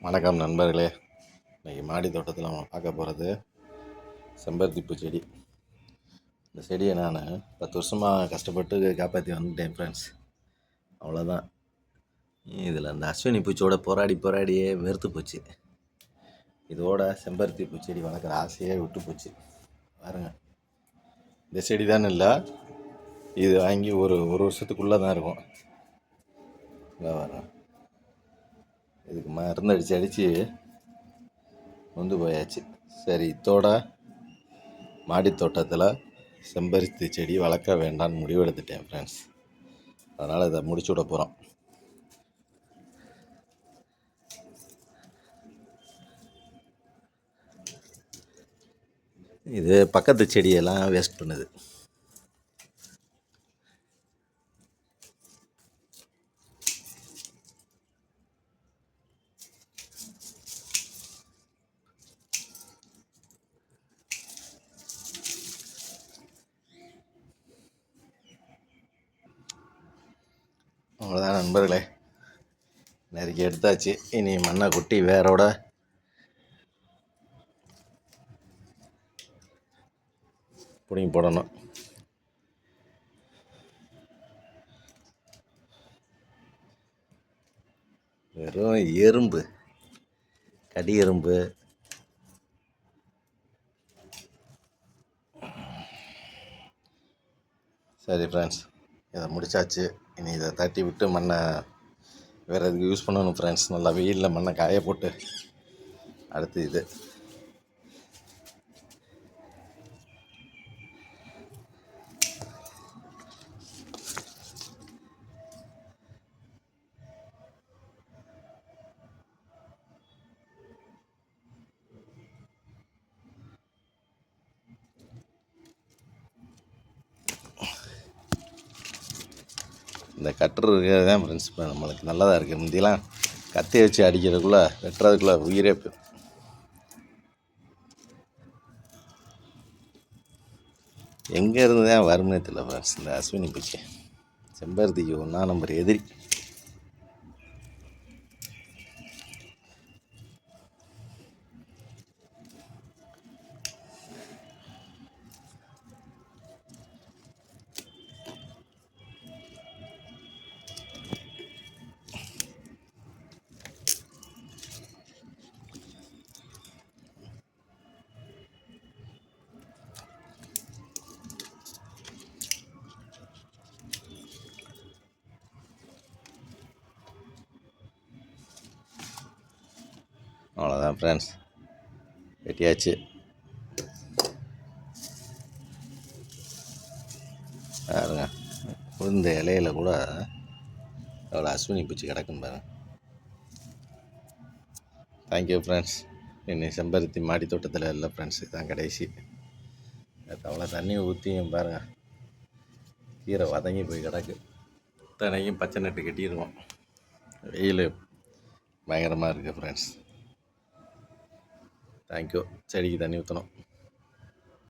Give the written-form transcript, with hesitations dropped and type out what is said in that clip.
வணக்கம் நண்பர்களே. இன்றைக்கி மாடி தோட்டத்தில் நம்ம பார்க்க போகிறது செம்பருத்தி பூ செடி. இந்த செடியை நான் 10 வருஷமாக கஷ்டப்பட்டு காப்பாற்றி வந்துட்டேன் ஃப்ரெண்ட்ஸ். அவ்வளோதான். இதில் அந்த அஸ்வினி பூச்சியோட போராடியே வெறுத்து போச்சு. இதோட செம்பருத்தி பூச்செடி வளர்க்குற ஆசையே விட்டு போச்சு. பாருங்கள், இந்த செடி தானே இல்லை, இது வாங்கி ஒரு வருஷத்துக்குள்ளே தான் இருக்கும். இல்லை வரேன், இதுக்கு மருந்து அடித்து வந்து போயாச்சு. சரி, இதோட மாடி தோட்டத்தில் செம்பருத்தி செடி வளர்க்க வேண்டாம்னு முடிவெடுத்துட்டேன் ஃப்ரெண்ட்ஸ். அதனால் இதை முடிச்சு விட போகிறோம். இது பக்கத்து செடியெல்லாம் வேஸ்ட் பண்ணுது. அவ்வளோதான் நண்பர்களே, நெருக்கி எடுத்தாச்சு. இனி மண்ணை கொட்டி வேரோட பிடிங்கி போடணும். வெறும் எறும்பு, கடி எறும்பு. சரி ஃப்ரெண்ட்ஸ், இதை முடித்தாச்சு. இனி இதை தட்டி விட்டு மண்ணை வேறு எதுக்கு யூஸ் பண்ணணும் ஃப்ரெண்ட்ஸ். நல்லா வெயிலில் மண்ணை காய போட்டு அடுத்து இது இந்த கட்டர் இருக்கிறது தான் ஃப்ரெண்ட்ஸ் இப்போ நம்மளுக்கு நல்லதாக இருக்குது. முந்தியெல்லாம் கத்தி வச்சு அடிக்கிறதுக்குள்ளே வெட்டுறதுக்குள்ளே உயிரே போயிடும். எங்கே இருந்து தான் வரும்னே தெரியல ஃப்ரெண்ட்ஸ். இந்த அஸ்வினி பூச்சி செம்பருத்திக்கு 1ஆம் நம்பர் எதிரி. அவ்வளோதான் ஃப்ரெண்ட்ஸ், வெட்டியாச்சு. பாருங்க, இந்த இலையில கூட அவ்வளோ அஸ்வினி பூச்சி கிடக்கும் பாருங்க. Thank you friends. இன்னைக்கு செம்பருத்தி மாடி தோட்டத்தில் இல்லை ஃப்ரெண்ட்ஸ், இதுதான் கடைசி. அவ்வளோ தண்ணி ஊற்றியும் பாருங்கள், கீரை வதங்கி போய் கிடக்கு. தனையும் பச்சை நட்டு கட்டிடுவோம். வெயில் பயங்கரமாக இருக்குது ஃப்ரெண்ட்ஸ். தேங்க்யூ. செடிக்கு தண்ணி ஊற்றணும்.